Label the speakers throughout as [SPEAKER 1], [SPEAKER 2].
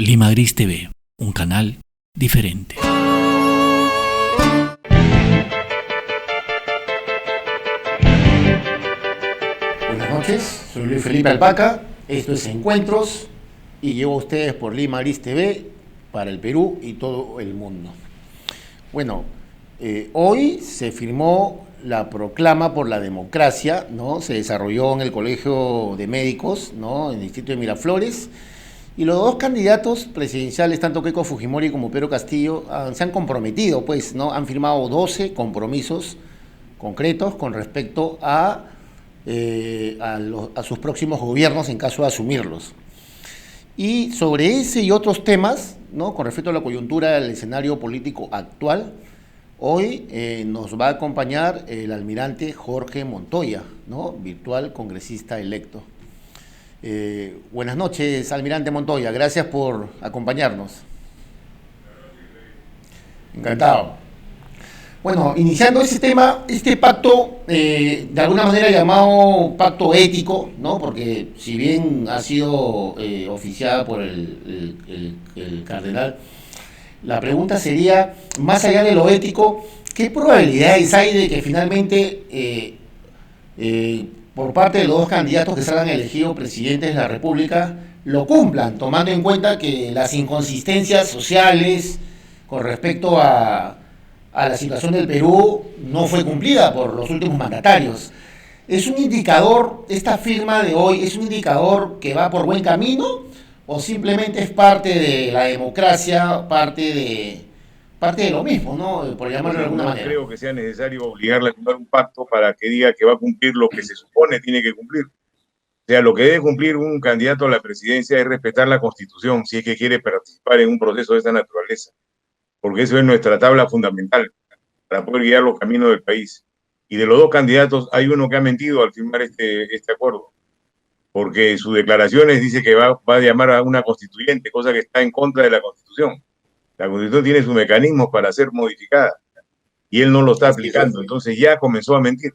[SPEAKER 1] Lima Gris TV, un canal diferente.
[SPEAKER 2] Buenas noches, soy Luis Felipe Alpaca, esto es Encuentros y llevo a ustedes por Lima Gris TV para el Perú y todo el mundo. Bueno, hoy se firmó la proclama por la democracia, ¿no? Se desarrolló en el Colegio de Médicos, ¿no? En el distrito de Miraflores, y los dos candidatos presidenciales, tanto Keiko Fujimori como Pedro Castillo, se han comprometido, pues, ¿no? Han firmado 12 compromisos concretos con respecto a sus próximos gobiernos en caso de asumirlos. Y sobre ese y otros temas, ¿no? Con respecto a la coyuntura del escenario político actual, hoy nos va a acompañar el almirante Jorge Montoya, ¿no? Virtual congresista electo. Buenas noches, almirante Montoya, gracias por acompañarnos. Encantado. Bueno, iniciando ese tema, este pacto, de alguna manera llamado pacto ético, ¿no? Porque si bien ha sido oficiada por el cardenal, la pregunta sería, más allá de lo ético, ¿qué probabilidades hay de que finalmente, por parte de los dos candidatos que salgan elegidos presidentes de la República, lo cumplan, tomando en cuenta que las inconsistencias sociales con respecto a la situación del Perú no fue cumplida por los últimos mandatarios? ¿Es un indicador, esta firma de hoy, es un indicador que va por buen camino o simplemente es parte de la democracia, parte de lo mismo, ¿no? Por llamarlo de alguna manera.
[SPEAKER 3] No creo que sea necesario obligarle a firmar un pacto para que diga que va a cumplir lo que se supone tiene que cumplir. O sea, lo que debe cumplir un candidato a la presidencia es respetar la Constitución si es que quiere participar en un proceso de esta naturaleza, porque eso es nuestra tabla fundamental para poder guiar los caminos del país. Y de los dos candidatos hay uno que ha mentido al firmar este acuerdo, porque en sus declaraciones dice que va a llamar a una constituyente, cosa que está en contra de la Constitución. La Constitución tiene sus mecanismos para ser modificada y él no lo está aplicando, entonces ya comenzó a mentir.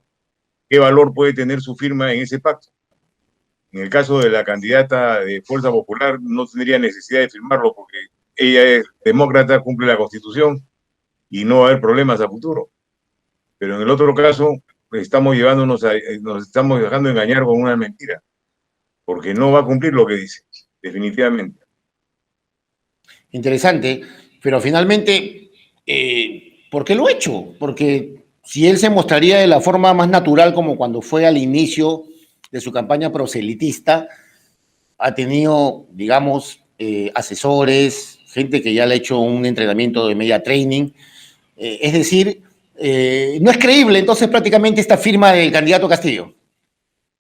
[SPEAKER 3] ¿Qué valor puede tener su firma en ese pacto? En el caso de la candidata de Fuerza Popular no tendría necesidad de firmarlo porque ella es demócrata, cumple la Constitución y no va a haber problemas a futuro. Pero en el otro caso nos estamos dejando engañar con una mentira, porque no va a cumplir lo que dice, definitivamente.
[SPEAKER 2] Interesante, pero finalmente, ¿por qué lo ha hecho? Porque si él se mostraría de la forma más natural como cuando fue al inicio de su campaña proselitista, ha tenido, digamos, asesores, gente que ya le ha hecho un entrenamiento de media training, es decir, no es creíble entonces prácticamente esta firma del candidato Castillo.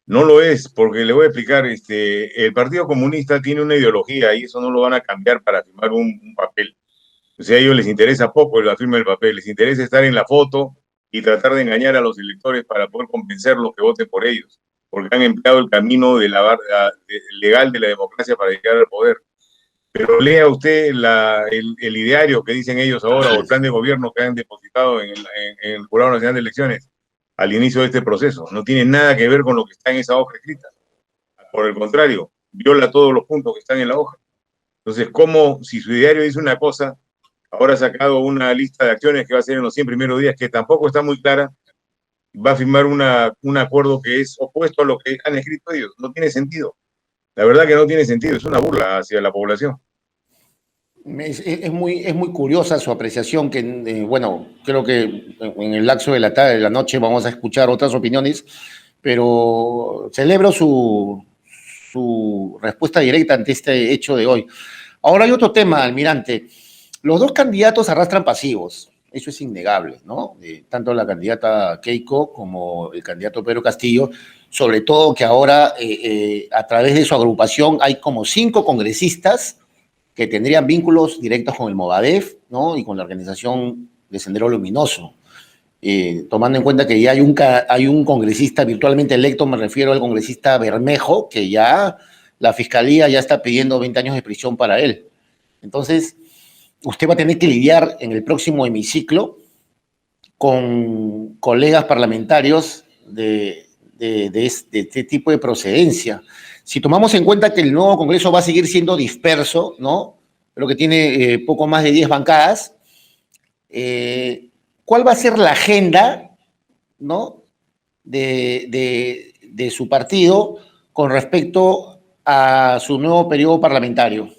[SPEAKER 3] No lo es, porque le voy a explicar, el Partido Comunista tiene una ideología y eso no lo van a cambiar para firmar un papel. O sea, a ellos les interesa poco la firma del papel, les interesa estar en la foto y tratar de engañar a los electores para poder convencerlos que voten por ellos, porque han empleado el camino legal de la democracia para llegar al poder. Pero lea usted el ideario que dicen ellos ahora o el plan de gobierno que han depositado en el Jurado Nacional de Elecciones al inicio de este proceso. No tiene nada que ver con lo que está en esa hoja escrita. Por el contrario, viola todos los puntos que están en la hoja. Entonces, ¿cómo, si su ideario dice una cosa, ahora ha sacado una lista de acciones que va a hacer en los 100 primeros días, que tampoco está muy clara, va a firmar un acuerdo que es opuesto a lo que han escrito ellos? No tiene sentido. La verdad que no tiene sentido, es una burla hacia la población.
[SPEAKER 2] Es muy curiosa su apreciación, que bueno, creo que en el lapso de la tarde, de la noche, vamos a escuchar otras opiniones, pero celebro su respuesta directa ante este hecho de hoy. Ahora hay otro tema, almirante. Los dos candidatos arrastran pasivos, eso es innegable, ¿no? Tanto la candidata Keiko como el candidato Pedro Castillo, sobre todo que ahora a través de su agrupación hay como 5 congresistas que tendrían vínculos directos con el Movadef, ¿no? Y con la organización de Sendero Luminoso. Tomando en cuenta que ya hay un congresista virtualmente electo, me refiero al congresista Bermejo, que ya la Fiscalía ya está pidiendo 20 años de prisión para él. Entonces, usted va a tener que lidiar en el próximo hemiciclo con colegas parlamentarios de este tipo de procedencia. Si tomamos en cuenta que el nuevo Congreso va a seguir siendo disperso, ¿no? creo que tiene poco más de 10 bancadas. ¿Cuál va a ser la agenda, ¿no?, de su partido con respecto a su nuevo periodo parlamentario?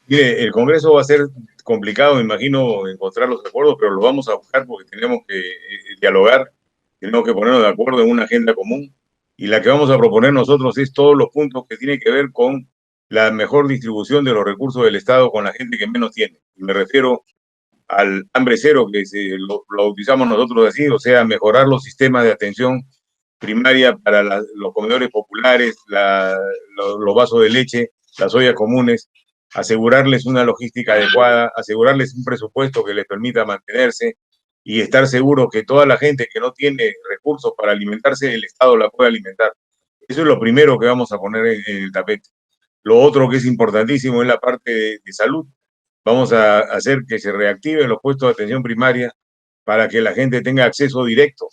[SPEAKER 3] Mire, el Congreso va a ser complicado, me imagino, encontrar los acuerdos, pero los vamos a buscar porque tenemos que dialogar, tenemos que ponernos de acuerdo en una agenda común, y la que vamos a proponer nosotros es todos los puntos que tienen que ver con la mejor distribución de los recursos del Estado con la gente que menos tiene. Y me refiero al hambre cero, que lo bautizamos nosotros así, o sea, mejorar los sistemas de atención primaria para los comedores populares, los vasos de leche, las ollas comunes, asegurarles una logística adecuada, asegurarles un presupuesto que les permita mantenerse y estar seguro que toda la gente que no tiene recursos para alimentarse, el Estado la puede alimentar. Eso es lo primero que vamos a poner en el tapete. Lo otro que es importantísimo es la parte de salud. Vamos a hacer que se reactiven los puestos de atención primaria para que la gente tenga acceso directo.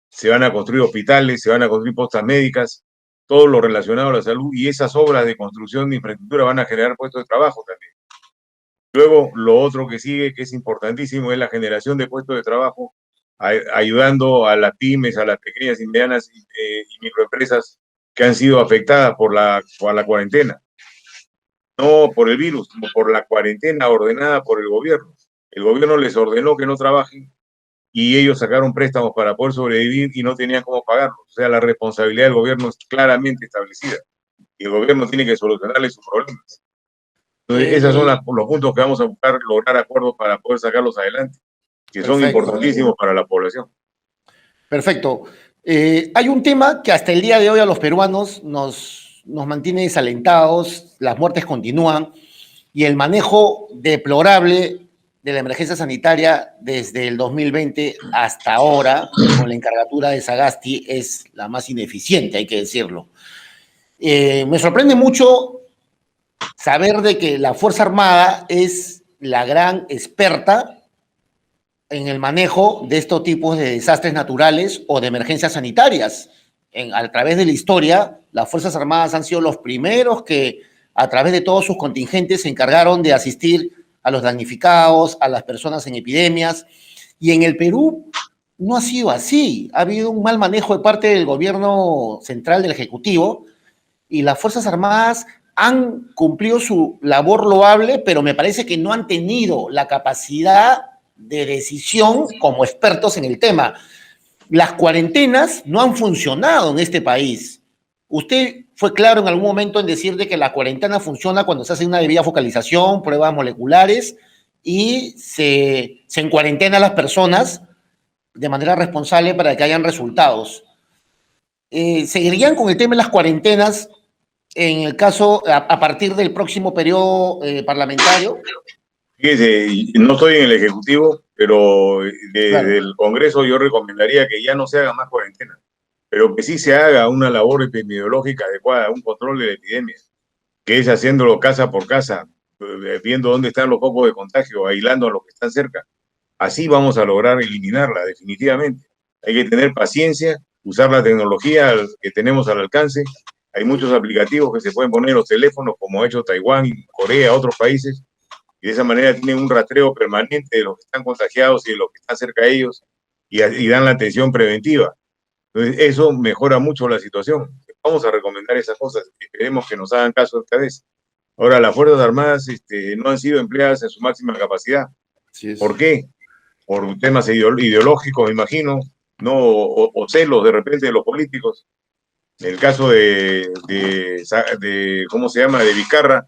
[SPEAKER 3] Se van a construir hospitales, se van a construir postas médicas, todo lo relacionado a la salud, y esas obras de construcción de infraestructura van a generar puestos de trabajo también. Luego, lo otro que sigue, que es importantísimo, es la generación de puestos de trabajo, ayudando a las pymes, a las pequeñas y medianas y microempresas que han sido afectadas por la cuarentena. No por el virus, sino por la cuarentena ordenada por el gobierno. El gobierno les ordenó que no trabajen y ellos sacaron préstamos para poder sobrevivir y no tenían cómo pagarlos. O sea, la responsabilidad del gobierno es claramente establecida y el gobierno tiene que solucionarle sus problemas. Entonces, esos son los puntos que vamos a buscar lograr acuerdos para poder sacarlos adelante, que son importantísimos para la población.
[SPEAKER 2] Perfecto. Hay un tema que hasta el día de hoy a los peruanos nos mantiene desalentados, las muertes continúan y el manejo deplorable de la emergencia sanitaria desde el 2020 hasta ahora, con la encargatura de Sagasti, es la más ineficiente, hay que decirlo. Me sorprende mucho saber de que la Fuerza Armada es la gran experta en el manejo de estos tipos de desastres naturales o de emergencias sanitarias. A través de la historia, las Fuerzas Armadas han sido los primeros que, a través de todos sus contingentes, se encargaron de asistir a los damnificados, a las personas en epidemias. Y en el Perú no ha sido así. Ha habido un mal manejo de parte del gobierno central, del Ejecutivo, y las Fuerzas Armadas han cumplido su labor loable, pero me parece que no han tenido la capacidad de decisión como expertos en el tema. Las cuarentenas no han funcionado en este país. Usted fue claro en algún momento en decir de que la cuarentena funciona cuando se hace una debida focalización, pruebas moleculares y se encuarentena a las personas de manera responsable para que hayan resultados. ¿Seguirían con el tema de las cuarentenas en el caso, a partir del próximo periodo parlamentario?
[SPEAKER 3] Fíjese, no estoy en el Ejecutivo, pero del Congreso yo recomendaría que ya no se haga más cuarentena, pero que sí se haga una labor epidemiológica adecuada, un control de la epidemia, que es haciéndolo casa por casa, viendo dónde están los focos de contagio, aislando a los que están cerca. Así vamos a lograr eliminarla definitivamente. Hay que tener paciencia, usar la tecnología que tenemos al alcance. Hay muchos aplicativos que se pueden poner en los teléfonos, como ha hecho Taiwán, Corea, otros países, y de esa manera tienen un rastreo permanente de los que están contagiados y de los que están cerca de ellos y dan la atención preventiva. Entonces, eso mejora mucho la situación. Vamos a recomendar esas cosas y esperemos que nos hagan caso esta vez. Ahora, las Fuerzas Armadas no han sido empleadas en su máxima capacidad. ¿Por qué? Por temas ideológicos, me imagino, ¿no? O celos de repente de los políticos. En el caso de ¿cómo se llama?, de Vizcarra,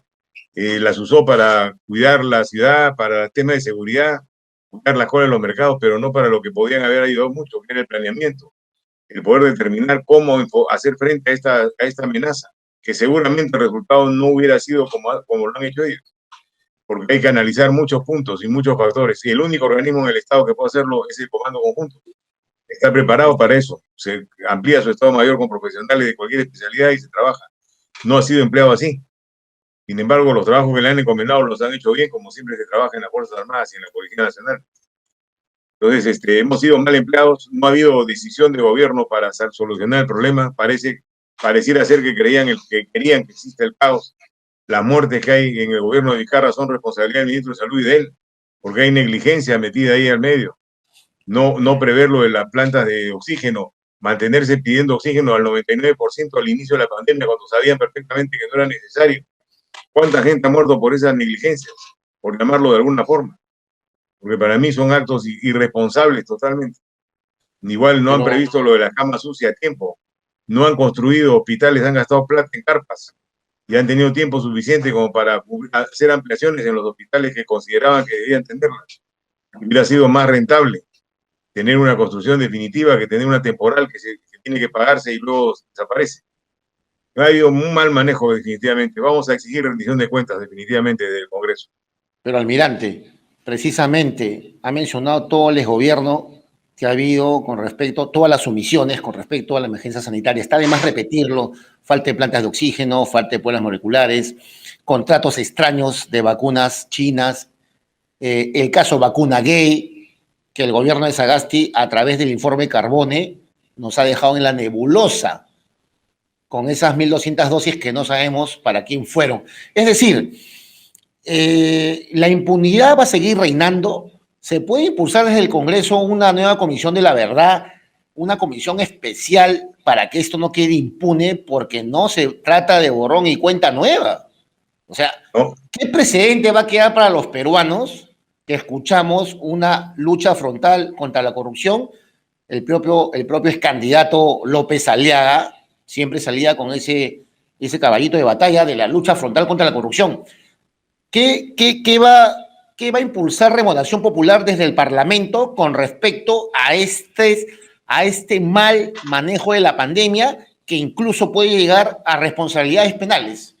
[SPEAKER 3] las usó para cuidar la ciudad, para temas de seguridad, cuidar las colas en los mercados, pero no para lo que podían haber ayudado mucho, que era el planeamiento, el poder determinar cómo hacer frente a esta amenaza, que seguramente el resultado no hubiera sido como lo han hecho ellos, porque hay que analizar muchos puntos y muchos factores, y el único organismo en el Estado que puede hacerlo es el Comando Conjunto. Está preparado para eso, se amplía su Estado Mayor con profesionales de cualquier especialidad y se trabaja. No ha sido empleado así. Sin embargo, los trabajos que le han encomendado los han hecho bien, como siempre se trabaja en las Fuerzas Armadas y en la Policía Nacional. Entonces, hemos sido mal empleados, no ha habido decisión de gobierno para solucionar el problema, pareciera ser que querían que exista el caos Las muertes que hay en el gobierno de Vizcarra son responsabilidad del ministro de Salud y de él, porque hay negligencia metida ahí al medio. No prever lo de las plantas de oxígeno, mantenerse pidiendo oxígeno al 99% al inicio de la pandemia, cuando sabían perfectamente que no era necesario. ¿Cuánta gente ha muerto por esas negligencias? Por llamarlo de alguna forma. Porque para mí son actos irresponsables totalmente. Igual no han previsto lo de las camas UCI a tiempo. No han construido hospitales, han gastado plata en carpas y han tenido tiempo suficiente como para hacer ampliaciones en los hospitales que consideraban que debían tenerlas. Hubiera sido más rentable tener una construcción definitiva que tener una temporal que tiene que pagarse y luego desaparece. Ha habido un mal manejo definitivamente. Vamos a exigir rendición de cuentas definitivamente del Congreso.
[SPEAKER 2] Pero, almirante, precisamente ha mencionado todo el desgobierno que ha habido con respecto, todas las omisiones con respecto a la emergencia sanitaria. Está de más repetirlo, falta de plantas de oxígeno, falta de pruebas moleculares, contratos extraños de vacunas chinas, el caso vacuna gay, que el gobierno de Sagasti, a través del informe Carbone, nos ha dejado en la nebulosa con esas 1.200 dosis que no sabemos para quién fueron. Es decir, la impunidad va a seguir reinando. Se puede impulsar desde el Congreso una nueva comisión de la verdad, una comisión especial para que esto no quede impune, porque no se trata de borrón y cuenta nueva. O sea, ¿qué precedente va a quedar para los peruanos que escuchamos una lucha frontal contra la corrupción? El propio ex candidato López Aliaga siempre salía con ese caballito de batalla de la lucha frontal contra la corrupción. ¿Qué va a impulsar Renovación Popular desde el Parlamento con respecto a este mal manejo de la pandemia que incluso puede llegar a responsabilidades penales?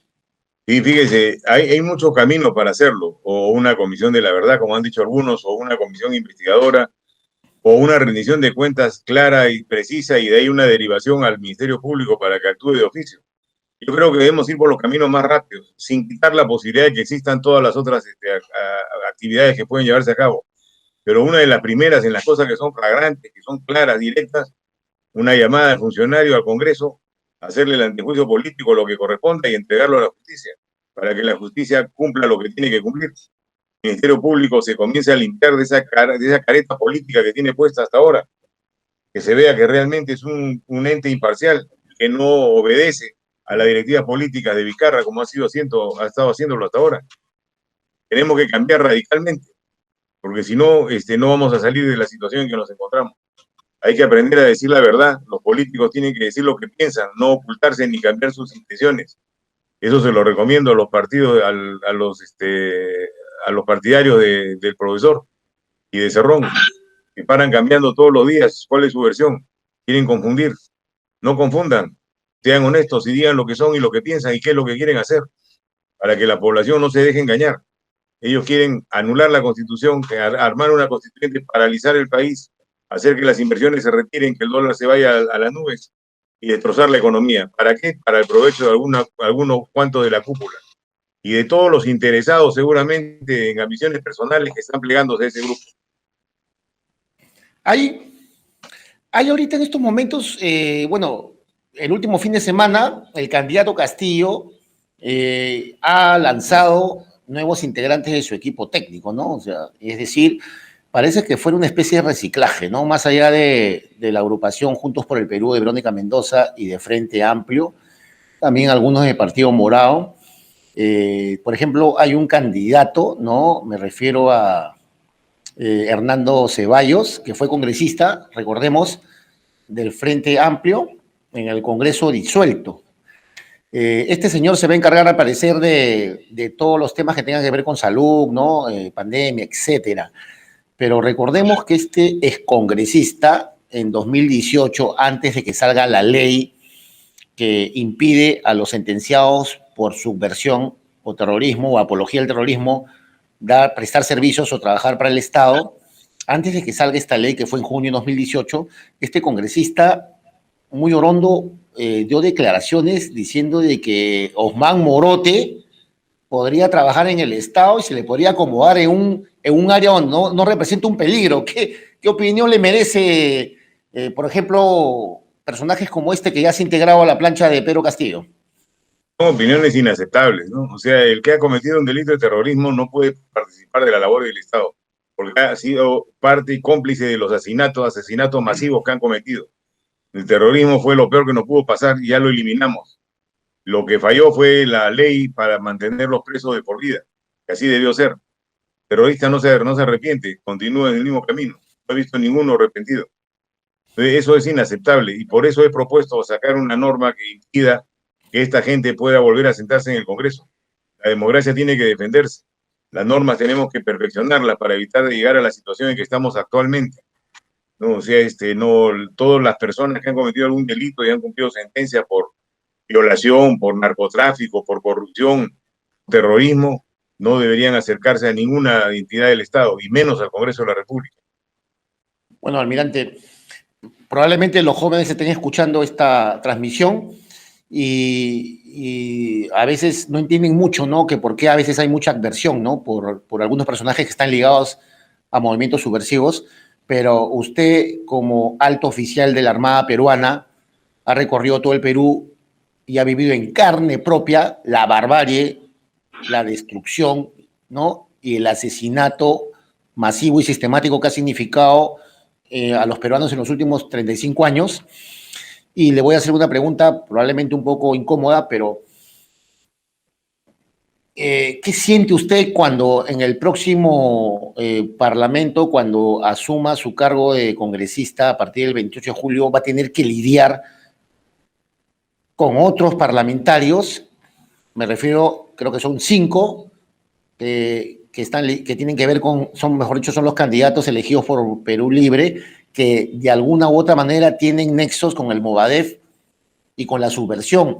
[SPEAKER 3] Sí, fíjese, hay mucho camino para hacerlo, o una comisión de la verdad, como han dicho algunos, o una comisión investigadora, o una rendición de cuentas clara y precisa, y de ahí una derivación al Ministerio Público para que actúe de oficio. Yo creo que debemos ir por los caminos más rápidos, sin quitar la posibilidad de que existan todas las otras actividades que pueden llevarse a cabo. Pero una de las primeras en las cosas que son flagrantes, que son claras, directas, una llamada al funcionario, al Congreso, hacerle el antejuicio político, lo que corresponda, y entregarlo a la justicia, para que la justicia cumpla lo que tiene que cumplir. El Ministerio Público se comience a limpiar de esa careta política que tiene puesta hasta ahora, que se vea que realmente es un ente imparcial, que no obedece a la directiva política de Vizcarra, como ha estado haciéndolo hasta ahora. Tenemos que cambiar radicalmente, porque si no, no vamos a salir de la situación en que nos encontramos. Hay que aprender a decir la verdad. Los políticos tienen que decir lo que piensan, no ocultarse ni cambiar sus intenciones. Eso se lo recomiendo a los partidos, a los partidarios del profesor y de Cerrón, que paran cambiando todos los días cuál es su versión. Quieren confundir. No confundan. Sean honestos y digan lo que son y lo que piensan y qué es lo que quieren hacer, para que la población no se deje engañar. Ellos quieren anular la Constitución, armar una constituyente, paralizar el país, hacer que las inversiones se retiren, que el dólar se vaya a las nubes y destrozar la economía. ¿Para qué? Para el provecho de algunos cuantos de la cúpula y de todos los interesados seguramente en ambiciones personales que están plegándose a ese grupo.
[SPEAKER 2] Hay ahorita en estos momentos, el último fin de semana, el candidato Castillo ha lanzado nuevos integrantes de su equipo técnico, ¿no? O sea, es decir, parece que fuera una especie de reciclaje, ¿no? Más allá de la agrupación Juntos por el Perú de Verónica Mendoza y de Frente Amplio, también algunos de Partido Morado. Por ejemplo, hay un candidato, ¿no? Me refiero a Hernando Ceballos, que fue congresista, recordemos, del Frente Amplio en el Congreso disuelto. Este señor se va a encargar, al parecer, de todos los temas que tengan que ver con salud, ¿no? Pandemia, etcétera. Pero recordemos que este excongresista, en 2018, antes de que salga la ley que impide a los sentenciados por subversión o terrorismo o apología al terrorismo prestar servicios o trabajar para el Estado, antes de que salga esta ley, que fue en junio de 2018, este congresista muy orondo dio declaraciones diciendo de que Osman Morote podría trabajar en el Estado y se le podría acomodar en un área donde no representa un peligro. ¿Qué opinión le merece, por ejemplo, personajes como este que ya se ha integrado a la plancha de Pedro Castillo?
[SPEAKER 3] Son opiniones inaceptables, ¿no? O sea, el que ha cometido un delito de terrorismo no puede participar de la labor del Estado, porque ha sido parte y cómplice de los asesinatos masivos que han cometido. El terrorismo fue lo peor que nos pudo pasar y ya lo eliminamos. Lo que falló fue la ley para mantenerlos presos de por vida, que así debió ser. El terrorista no se arrepiente, continúa en el mismo camino. No he visto ninguno arrepentido. Entonces, eso es inaceptable y por eso he propuesto sacar una norma que impida que esta gente pueda volver a sentarse en el Congreso. La democracia tiene que defenderse. Las normas tenemos que perfeccionarlas para evitar llegar a la situación en que estamos actualmente. ¿No? O sea, no, todas las personas que han cometido algún delito y han cumplido sentencia por violación, por narcotráfico, por corrupción, terrorismo, no deberían acercarse a ninguna entidad del Estado, y menos al Congreso de la República.
[SPEAKER 2] Bueno, almirante, probablemente los jóvenes estén escuchando esta transmisión y a veces no entienden mucho, ¿no? Que por qué a veces hay mucha adversión, ¿no? Por algunos personajes que están ligados a movimientos subversivos, pero usted, como alto oficial de la Armada peruana, ha recorrido todo el Perú y ha vivido en carne propia la barbarie, la destrucción, ¿no? Y el asesinato masivo y sistemático que ha significado a los peruanos en los últimos 35 años. Y le voy a hacer una pregunta probablemente un poco incómoda, pero ¿qué siente usted cuando en el próximo Parlamento, cuando asuma su cargo de congresista a partir del 28 de julio, va a tener que lidiar con otros parlamentarios? Me refiero, creo que son 5, que tienen que ver con, mejor dicho, son los candidatos elegidos por Perú Libre, que de alguna u otra manera tienen nexos con el Movadef y con la subversión.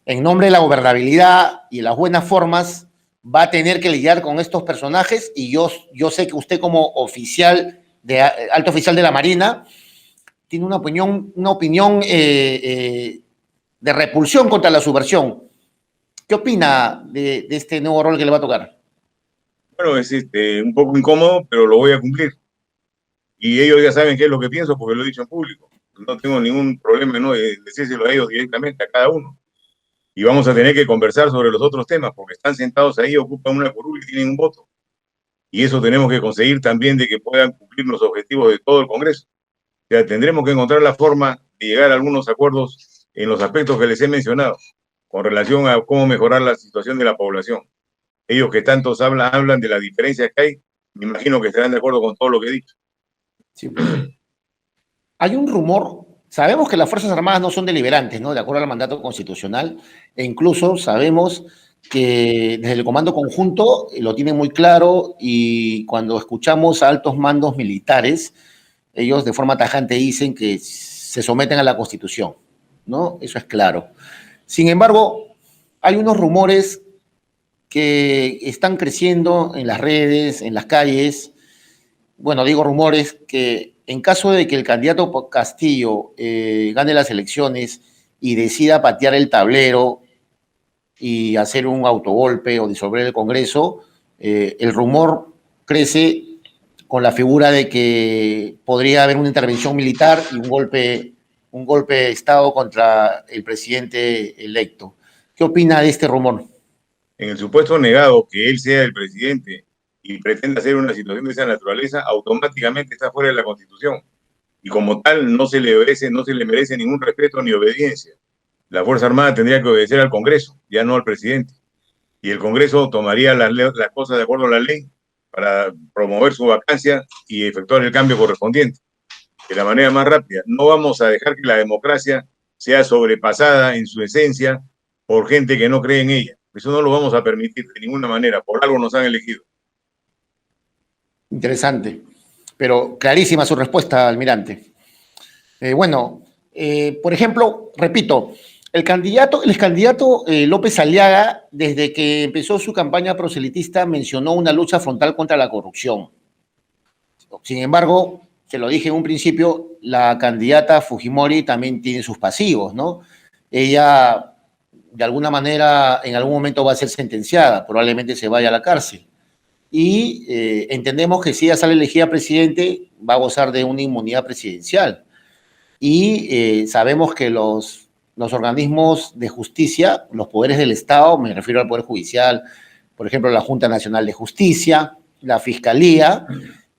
[SPEAKER 2] En nombre de la gobernabilidad y las buenas formas, va a tener que lidiar con estos personajes, y yo sé que usted, como alto oficial de la Marina, tiene una opinión de repulsión contra la subversión. ¿Qué opina de este nuevo rol que le va a tocar?
[SPEAKER 3] Bueno, es un poco incómodo, pero lo voy a cumplir. Y ellos ya saben qué es lo que pienso porque lo he dicho en público. No tengo ningún problema, ¿no?, de decírselo a ellos directamente, a cada uno. Y vamos a tener que conversar sobre los otros temas porque están sentados ahí, ocupan una curul y tienen un voto. Y eso tenemos que conseguir también, de que puedan cumplir los objetivos de todo el Congreso. O sea, tendremos que encontrar la forma de llegar a algunos acuerdos en los aspectos que les he mencionado con relación a cómo mejorar la situación de la población. Ellos que tantos hablan de las diferencias que hay, me imagino que estarán de acuerdo con todo lo que he dicho.
[SPEAKER 2] Sí, pues. Hay un rumor, sabemos que las Fuerzas Armadas no son deliberantes, ¿no?, de acuerdo al mandato constitucional, e incluso sabemos que desde el Comando Conjunto lo tienen muy claro, y cuando escuchamos a altos mandos militares, ellos de forma tajante dicen que se someten a la Constitución, ¿no? Eso es claro. Sin embargo, hay unos rumores que están creciendo en las redes, en las calles. Bueno, digo rumores, que en caso de que el candidato Castillo gane las elecciones y decida patear el tablero y hacer un autogolpe o disolver el Congreso, el rumor crece con la figura de que podría haber una intervención militar y un golpe de Estado contra el presidente electo. ¿Qué opina de este rumor?
[SPEAKER 3] En el supuesto negado que él sea el presidente y pretenda hacer una situación de esa naturaleza, automáticamente está fuera de la Constitución. Y como tal, no se le merece ningún respeto ni obediencia. La Fuerza Armada tendría que obedecer al Congreso, ya no al presidente. Y el Congreso tomaría las cosas de acuerdo a la ley para promover su vacancia y efectuar el cambio correspondiente de la manera más rápida. No vamos a dejar que la democracia sea sobrepasada en su esencia por gente que no cree en ella. Eso no lo vamos a permitir de ninguna manera. Por algo nos han elegido.
[SPEAKER 2] Interesante, pero clarísima su respuesta, almirante. Por ejemplo, repito, el candidato López Aliaga, desde que empezó su campaña proselitista, mencionó una lucha frontal contra la corrupción. Sin embargo, se lo dije en un principio, la candidata Fujimori también tiene sus pasivos, ¿no? Ella, de alguna manera, en algún momento va a ser sentenciada, probablemente se vaya a la cárcel. Y entendemos que si ella sale elegida presidente, va a gozar de una inmunidad presidencial. Y sabemos que los los organismos de justicia, los poderes del Estado, me refiero al Poder Judicial, por ejemplo, la Junta Nacional de Justicia, la Fiscalía,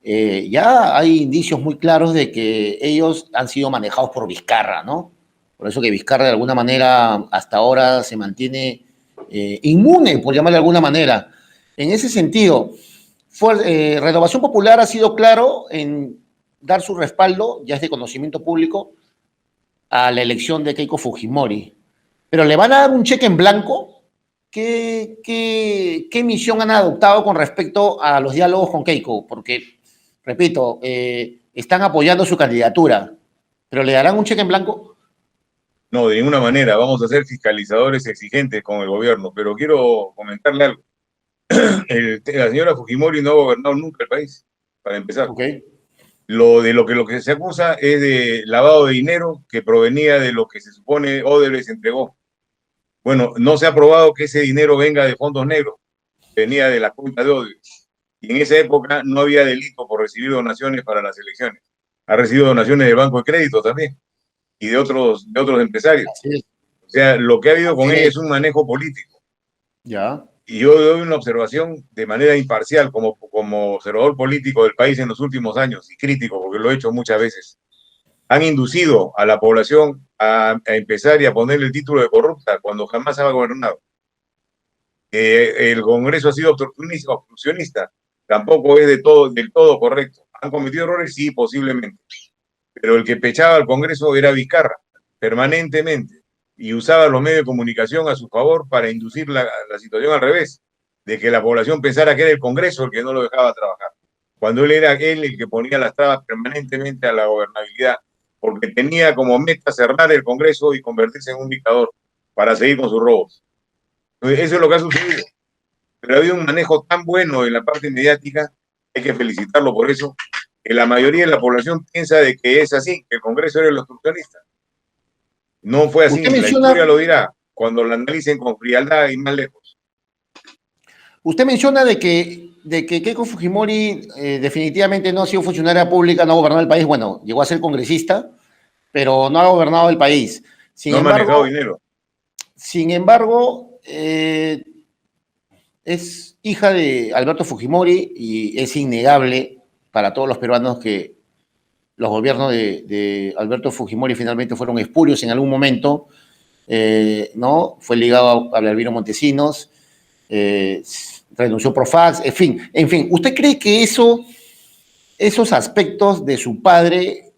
[SPEAKER 2] ya hay indicios muy claros de que ellos han sido manejados por Vizcarra, ¿no? Por eso que Vizcarra de alguna manera hasta ahora se mantiene inmune, por llamarle de alguna manera. En ese sentido, Renovación Popular ha sido claro en dar su respaldo, ya es de conocimiento público, a la elección de Keiko Fujimori. Pero le van a dar un cheque en blanco. ¿Qué misión han adoptado con respecto a los diálogos con Keiko? Porque, repito, están apoyando su candidatura, pero ¿le darán un cheque en blanco?
[SPEAKER 3] No, de ninguna manera. Vamos a ser fiscalizadores exigentes con el gobierno, pero quiero comentarle algo. La señora Fujimori no ha gobernado nunca el país, para empezar.
[SPEAKER 2] Okay.
[SPEAKER 3] Lo que se acusa es de lavado de dinero que provenía de lo que se supone Odebrecht entregó. Bueno, no se ha probado que ese dinero venga de fondos negros, venía de la cuenta de Odebrecht. Y en esa época no había delito por recibir donaciones para las elecciones. Ha recibido donaciones del Banco de Crédito también y de otros empresarios.
[SPEAKER 2] Sí.
[SPEAKER 3] O sea, lo que ha habido con ella es un manejo político.
[SPEAKER 2] Ya.
[SPEAKER 3] Y yo doy una observación de manera imparcial como observador político del país en los últimos años y crítico, porque lo he hecho muchas veces. Han inducido a la población a empezar y a ponerle el título de corrupta cuando jamás ha gobernado. El Congreso ha sido obstruccionista, tampoco es del todo correcto. ¿Han cometido errores? Sí, posiblemente. Pero el que pechaba al Congreso era Vizcarra, permanentemente, y usaba los medios de comunicación a su favor para inducir la situación al revés, de que la población pensara que era el Congreso el que no lo dejaba trabajar, cuando él era el que ponía las trabas permanentemente a la gobernabilidad, porque tenía como meta cerrar el Congreso y convertirse en un dictador para seguir con sus robos. Entonces, eso es lo que ha sucedido. Pero ha habido un manejo tan bueno en la parte mediática, hay que felicitarlo por eso, que la mayoría de la población piensa de que es así, que el Congreso era el obstruccionista. No fue así, la historia lo dirá, cuando lo analicen con frialdad y más lejos.
[SPEAKER 2] Usted menciona de que Keiko Fujimori definitivamente no ha sido funcionaria pública, no ha gobernado el país. Bueno, llegó a ser congresista, pero no ha gobernado el país.
[SPEAKER 3] No ha manejado dinero.
[SPEAKER 2] Sin embargo, es hija de Alberto Fujimori y es innegable para todos los peruanos que los gobiernos de Alberto Fujimori finalmente fueron espurios en algún momento, ¿no? Fue ligado a Albino Montesinos, renunció Profax, en fin. ¿Usted cree que esos aspectos de su padre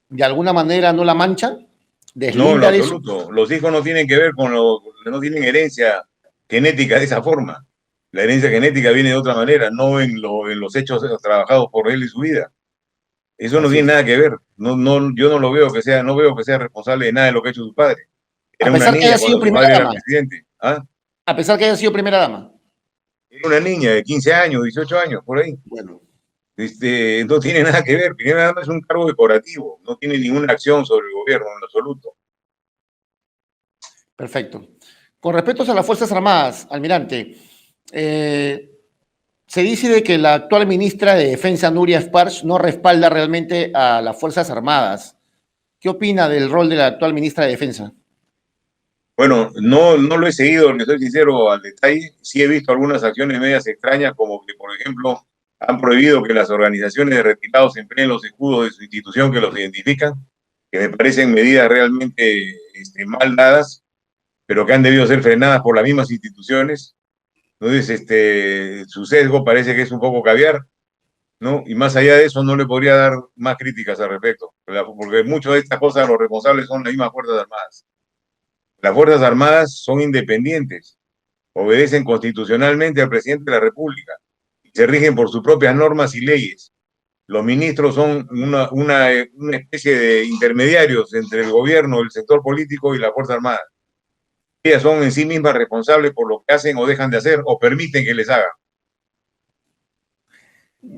[SPEAKER 2] de alguna manera no la manchan?
[SPEAKER 3] No, en lo absoluto. Los hijos no tienen que ver no tienen herencia genética de esa forma. La herencia genética viene de otra manera, no en los hechos trabajados por él y su vida. Eso no tiene nada que ver. Yo no lo veo no veo que sea responsable de nada de lo que ha hecho su padre.
[SPEAKER 2] Era una niña que haya sido primera dama.
[SPEAKER 3] ¿Ah?
[SPEAKER 2] A pesar que haya sido primera dama.
[SPEAKER 3] Era una niña de 15 años, 18 años, por ahí.
[SPEAKER 2] Bueno.
[SPEAKER 3] No tiene nada que ver. Primera dama es un cargo decorativo. No tiene ninguna acción sobre el gobierno en absoluto.
[SPEAKER 2] Perfecto. Con respecto a las Fuerzas Armadas, almirante, se dice de que la actual ministra de Defensa, Nuria Sparch, no respalda realmente a las Fuerzas Armadas. ¿Qué opina del rol de la actual ministra de Defensa?
[SPEAKER 3] Bueno, no lo he seguido, le soy sincero al detalle. Sí he visto algunas acciones medias extrañas, como que, por ejemplo, han prohibido que las organizaciones de retirados empleen los escudos de su institución que los identifican, que me parecen medidas realmente mal dadas, pero que han debido ser frenadas por las mismas instituciones. Entonces, su sesgo parece que es un poco caviar, ¿no? Y más allá de eso, no le podría dar más críticas al respecto, porque muchas de estas cosas los responsables son las mismas Fuerzas Armadas. Las Fuerzas Armadas son independientes, obedecen constitucionalmente al presidente de la República y se rigen por sus propias normas y leyes. Los ministros son una especie de intermediarios entre el gobierno, el sector político y la Fuerza Armada. Ellas son en sí mismas responsables por lo que hacen o dejan de hacer o permiten que les hagan.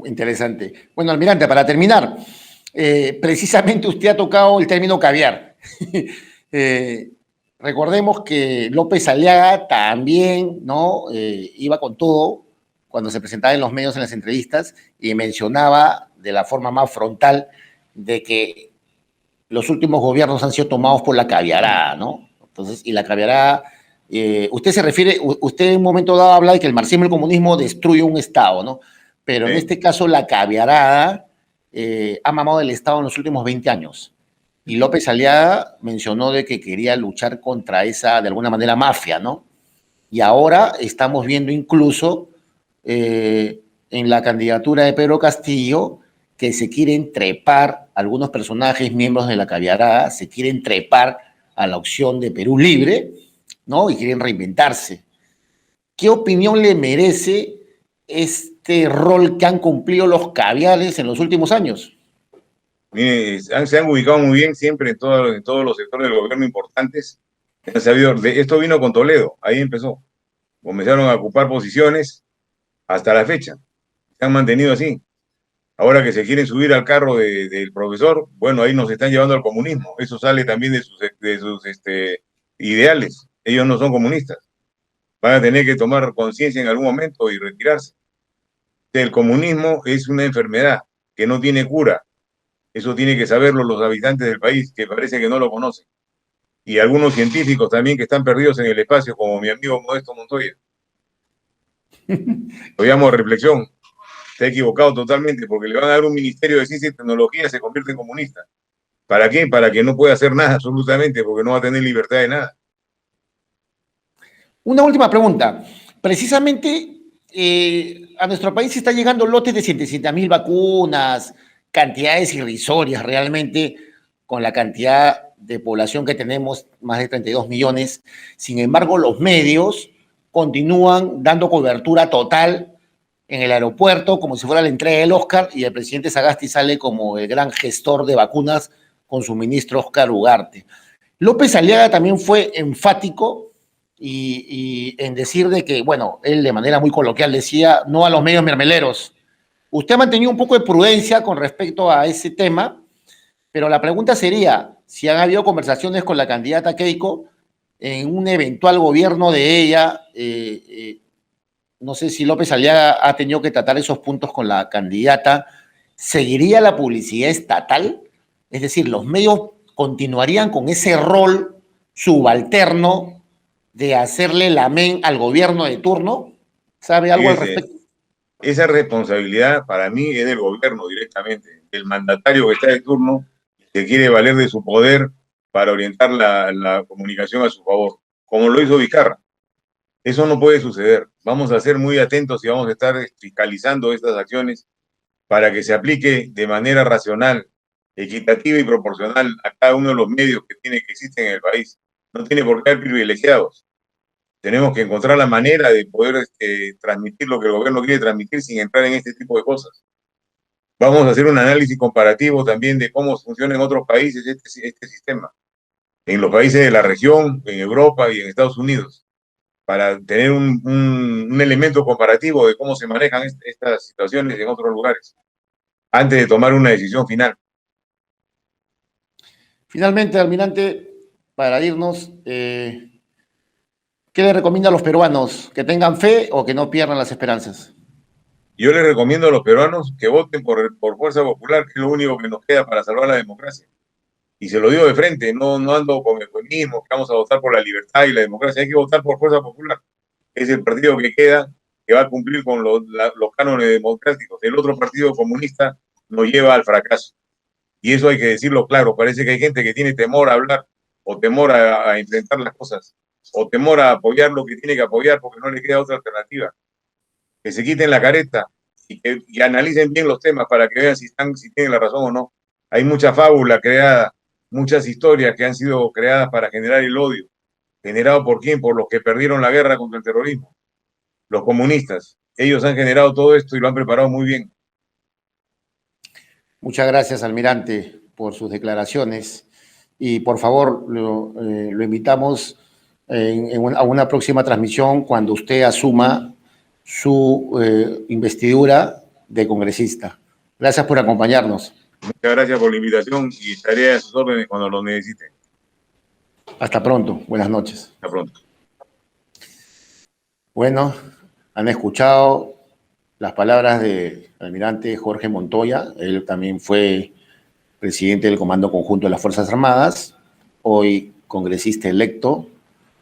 [SPEAKER 2] Interesante. Bueno, almirante, para terminar, precisamente usted ha tocado el término caviar. Recordemos que López Aliaga también, ¿no? Iba con todo cuando se presentaba en los medios, en las entrevistas, y mencionaba de la forma más frontal de que los últimos gobiernos han sido tomados por la caviarada, ¿no? Entonces, y la caviarada, usted se refiere, usted en un momento dado habla de que el marxismo y el comunismo destruye un Estado, ¿no? Pero en este caso la caviarada ha mamado el Estado en los últimos 20 años. Y López Aliaga mencionó de que quería luchar contra esa, de alguna manera, mafia, ¿no? Y ahora estamos viendo incluso en la candidatura de Pedro Castillo que se quieren trepar, algunos personajes, miembros de la caviarada, se quieren trepar a la opción de Perú Libre, ¿no? Y quieren reinventarse. ¿Qué opinión le merece este rol que han cumplido los caviales en los últimos años?
[SPEAKER 3] Mire, se han ubicado muy bien siempre en todos los sectores del gobierno importantes. Esto vino con Toledo, ahí empezó. Comenzaron a ocupar posiciones hasta la fecha. Se han mantenido así. Ahora que se quieren subir al carro del profesor, bueno, ahí nos están llevando al comunismo. Eso sale también de sus ideales. Ellos no son comunistas. Van a tener que tomar conciencia en algún momento y retirarse. El comunismo es una enfermedad que no tiene cura. Eso tiene que saberlo los habitantes del país, que parece que no lo conocen. Y algunos científicos también que están perdidos en el espacio, como mi amigo Modesto Montoya. Lo llamo reflexión. Está equivocado totalmente, porque le van a dar un ministerio de ciencia y tecnología y se convierte en comunista. ¿Para qué? Para que no pueda hacer nada absolutamente, porque no va a tener libertad de nada.
[SPEAKER 2] Una última pregunta. Precisamente a nuestro país están llegando lotes de 170.000 vacunas, cantidades irrisorias realmente, con la cantidad de población que tenemos, más de 32 millones. Sin embargo, los medios continúan dando cobertura total en el aeropuerto, como si fuera la entrega del Oscar, y el presidente Sagasti sale como el gran gestor de vacunas con su ministro Oscar Ugarte. López Aliaga también fue enfático y en decir de que, bueno, él de manera muy coloquial decía, no a los medios mermeleros. Usted ha mantenido un poco de prudencia con respecto a ese tema, pero la pregunta sería, si han habido conversaciones con la candidata Keiko en un eventual gobierno de ella, no sé si López Aliaga ha tenido que tratar esos puntos con la candidata, ¿seguiría la publicidad estatal? Es decir, los medios continuarían con ese rol subalterno de hacerle la amén al gobierno de turno. ¿Sabe algo al respecto?
[SPEAKER 3] Esa responsabilidad para mí es del gobierno directamente, el mandatario que está de turno, que quiere valer de su poder para orientar la comunicación a su favor, como lo hizo Vizcarra. Eso no puede suceder. Vamos a ser muy atentos y vamos a estar fiscalizando estas acciones para que se aplique de manera racional, equitativa y proporcional a cada uno de los medios que existen en el país. No tiene por qué haber privilegiados. Tenemos que encontrar la manera de poder transmitir lo que el gobierno quiere transmitir sin entrar en este tipo de cosas. Vamos a hacer un análisis comparativo también de cómo funciona en otros países este sistema. En los países de la región, en Europa y en Estados Unidos, para tener un elemento comparativo de cómo se manejan estas situaciones en otros lugares, antes de tomar una decisión final.
[SPEAKER 2] Finalmente, almirante, para irnos, ¿qué le recomienda a los peruanos? ¿Que tengan fe o que no pierdan las esperanzas?
[SPEAKER 3] Yo les recomiendo a los peruanos que voten por Fuerza Popular, que es lo único que nos queda para salvar la democracia. Y se lo digo de frente, no ando con eufemismo, que vamos a votar por la libertad y la democracia. Hay que votar por Fuerza Popular. Es el partido que queda, que va a cumplir con los cánones democráticos. El otro partido comunista nos lleva al fracaso. Y eso hay que decirlo claro. Parece que hay gente que tiene temor a hablar, o temor a enfrentar las cosas, o temor a apoyar lo que tiene que apoyar porque no le queda otra alternativa. Que se quiten la careta y analicen bien los temas para que vean si tienen la razón o no. Hay mucha fábula creada, muchas historias que han sido creadas para generar el odio. ¿Generado por quién? Por los que perdieron la guerra contra el terrorismo. Los comunistas. Ellos han generado todo esto y lo han preparado muy bien.
[SPEAKER 2] Muchas gracias, almirante, por sus declaraciones. Y por favor, lo invitamos a una próxima transmisión cuando usted asuma su investidura de congresista. Gracias por acompañarnos.
[SPEAKER 3] Muchas gracias por la invitación y estaré a sus órdenes cuando lo necesiten.
[SPEAKER 2] Hasta pronto. Buenas noches.
[SPEAKER 3] Hasta pronto.
[SPEAKER 2] Bueno, han escuchado las palabras del almirante Jorge Montoya. Él también fue presidente del Comando Conjunto de las Fuerzas Armadas. Hoy congresista electo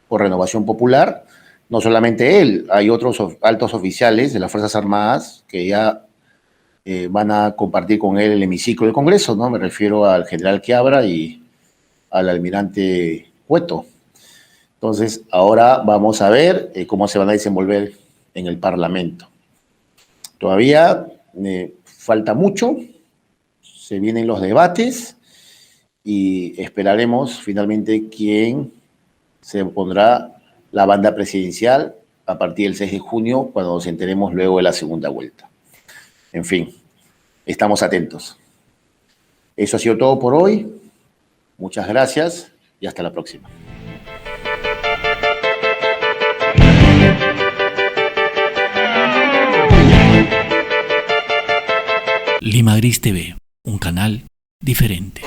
[SPEAKER 2] por Renovación Popular. No solamente él, hay otros altos oficiales de las Fuerzas Armadas que ya van a compartir con él el hemiciclo del Congreso, ¿no? Me refiero al general Quiabra y al almirante Cueto. Entonces, ahora vamos a ver cómo se van a desenvolver en el Parlamento. Todavía falta mucho, se vienen los debates y esperaremos finalmente quién se pondrá la banda presidencial a partir del 6 de junio, cuando nos enteremos luego de la segunda vuelta. En fin, estamos atentos. Eso ha sido todo por hoy. Muchas gracias y hasta la próxima.
[SPEAKER 1] Lima Gris TV, un canal diferente.